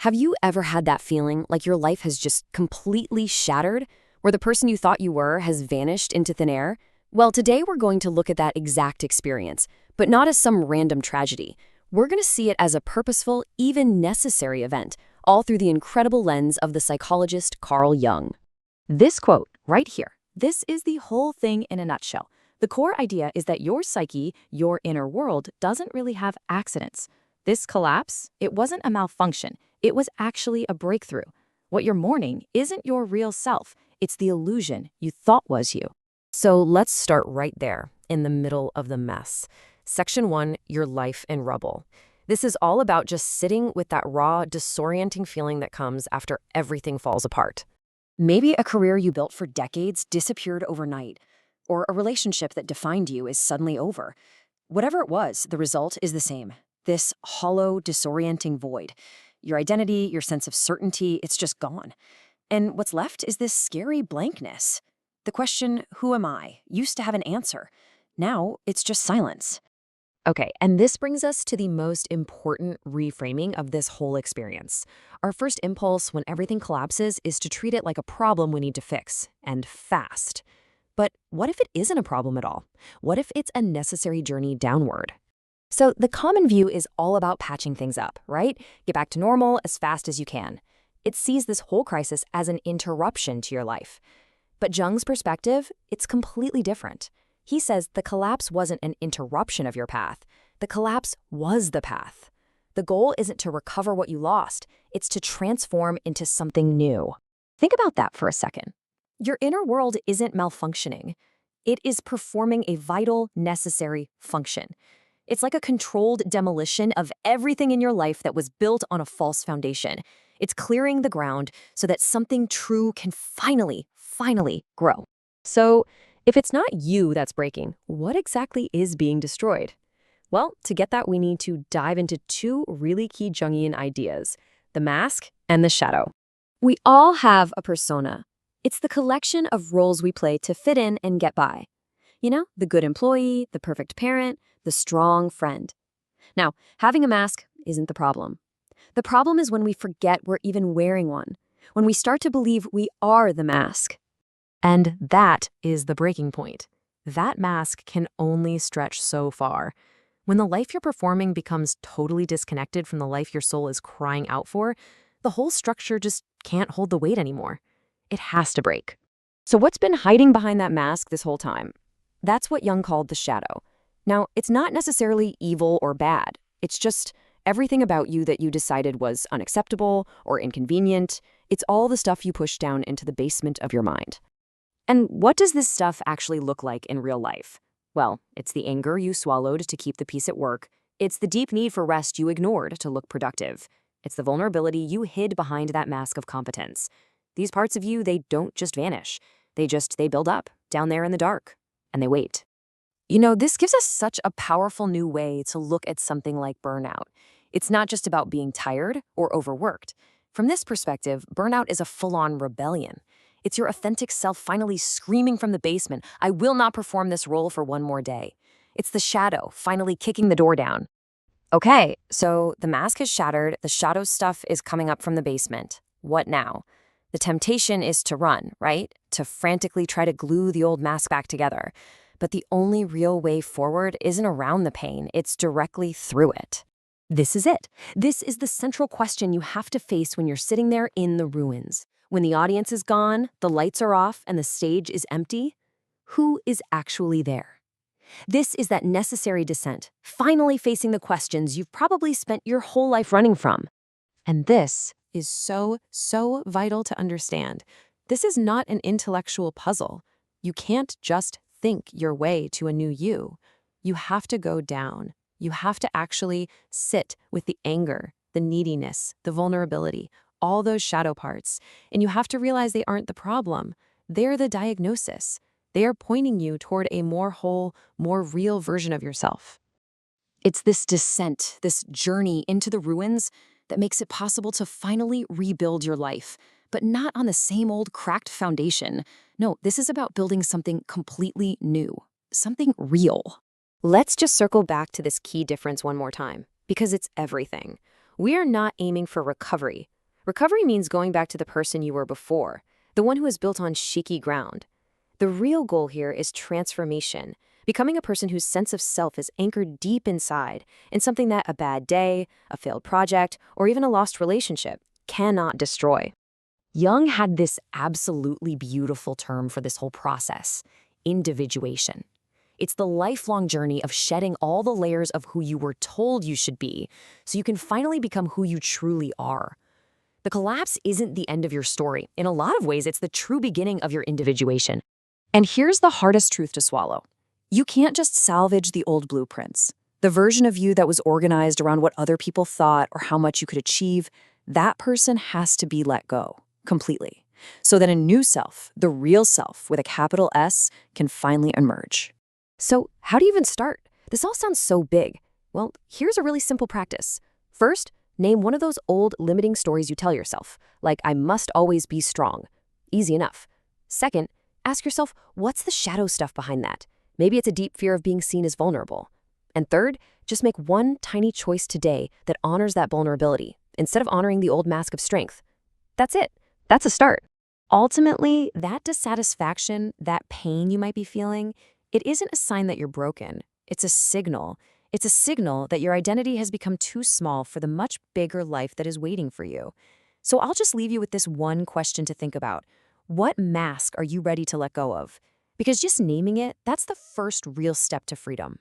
Have you ever had that feeling like your life has just completely shattered, where the person you thought you were has vanished into thin air? Well, today we're going to look at that exact experience, but not as some random tragedy. We're going to see it as a purposeful, even necessary event, all through the incredible lens of the psychologist Carl Jung. This quote right here, this is the whole thing in a nutshell. The core idea is that your psyche, your inner world, doesn't really have accidents. This collapse, it wasn't a malfunction. It was actually a breakthrough. What you're mourning isn't your real self. It's the illusion you thought was you. So let's start right there, in the middle of the mess. Section 1, your life in rubble. This is all about just sitting with that raw, disorienting feeling that comes after everything falls apart. Maybe a career you built for decades disappeared overnight, or a relationship that defined you is suddenly over. Whatever it was, the result is the same. This hollow, disorienting void. Your identity, your sense of certainty, it's just gone. And what's left is this scary blankness. The question, who am I, used to have an answer. Now, it's just silence. Okay, and this brings us to the most important reframing of this whole experience. Our first impulse when everything collapses is to treat it like a problem we need to fix, and fast. But what if it isn't a problem at all? What if it's a necessary journey downward? So the common view is all about patching things up, right? Get back to normal as fast as you can. It sees this whole crisis as an interruption to your life. But Jung's perspective, it's completely different. He says the collapse wasn't an interruption of your path. The collapse was the path. The goal isn't to recover what you lost. It's to transform into something new. Think about that for a second. Your inner world isn't malfunctioning. It is performing a vital, necessary function. It's like a controlled demolition of everything in your life that was built on a false foundation. It's clearing the ground so that something true can finally grow. So, if it's not you that's breaking, what exactly is being destroyed? Well, to get that, we need to dive into two really key Jungian ideas, the mask and the shadow. We all have a persona. It's the collection of roles we play to fit in and get by. You know, the good employee, the perfect parent, the strong friend. Now, having a mask isn't the problem. The problem is when we forget we're even wearing one, when we start to believe we are the mask. And that is the breaking point. That mask can only stretch so far. When the life you're performing becomes totally disconnected from the life your soul is crying out for, the whole structure just can't hold the weight anymore. It has to break. So what's been hiding behind that mask this whole time? That's what Jung called the shadow. Now, it's not necessarily evil or bad. It's just everything about you that you decided was unacceptable or inconvenient. It's all the stuff you pushed down into the basement of your mind. And what does this stuff actually look like in real life? Well, it's the anger you swallowed to keep the peace at work. It's the deep need for rest you ignored to look productive. It's the vulnerability you hid behind that mask of competence. These parts of you, they don't just vanish. They build up down there in the dark, and they wait. You know, this gives us such a powerful new way to look at something like burnout. It's not just about being tired or overworked. From this perspective, burnout is a full-on rebellion. It's your authentic self finally screaming from the basement, I will not perform this role for one more day. It's the shadow finally kicking the door down. Okay, so the mask has shattered, the shadow stuff is coming up from the basement. What now? The temptation is to run, right? To frantically try to glue the old mask back together. But the only real way forward isn't around the pain, it's directly through it. This is it. This is the central question you have to face when you're sitting there in the ruins. When the audience is gone, the lights are off, and the stage is empty, who is actually there? This is that necessary descent, finally facing the questions you've probably spent your whole life running from. And this is so vital to understand. This is not an intellectual puzzle. You can't just think your way to a new you. You have to go down. You have to actually sit with the anger, the neediness, the vulnerability, all those shadow parts. And you have to realize they aren't the problem. They're the diagnosis. They are pointing you toward a more whole, more real version of yourself. It's this descent, this journey into the ruins that makes it possible to finally rebuild your life, but not on the same old cracked foundation. No, this is about building something completely new, something real. Let's just circle back to this key difference one more time, because it's everything. We are not aiming for recovery. Recovery means going back to the person you were before, the one who is built on shaky ground. The real goal here is transformation, becoming a person whose sense of self is anchored deep inside in something that a bad day, a failed project, or even a lost relationship cannot destroy. Jung had this absolutely beautiful term for this whole process: individuation. It's the lifelong journey of shedding all the layers of who you were told you should be so you can finally become who you truly are. The collapse isn't the end of your story. In a lot of ways, it's the true beginning of your individuation. And here's the hardest truth to swallow. You can't just salvage the old blueprints. The version of you that was organized around what other people thought or how much you could achieve, that person has to be let go completely, so that a new self, the real self with a capital S, can finally emerge. So, how do you even start? This all sounds so big. Well, here's a really simple practice. First, name one of those old limiting stories you tell yourself, like "I must always be strong." Easy enough. Second, ask yourself, what's the shadow stuff behind that? Maybe it's a deep fear of being seen as vulnerable. And third, just make one tiny choice today that honors that vulnerability, instead of honoring the old mask of strength. That's it. That's a start. Ultimately, that dissatisfaction, that pain you might be feeling, it isn't a sign that you're broken. It's a signal. It's a signal that your identity has become too small for the much bigger life that is waiting for you. So I'll just leave you with this one question to think about. What mask are you ready to let go of? Because just naming it, that's the first real step to freedom.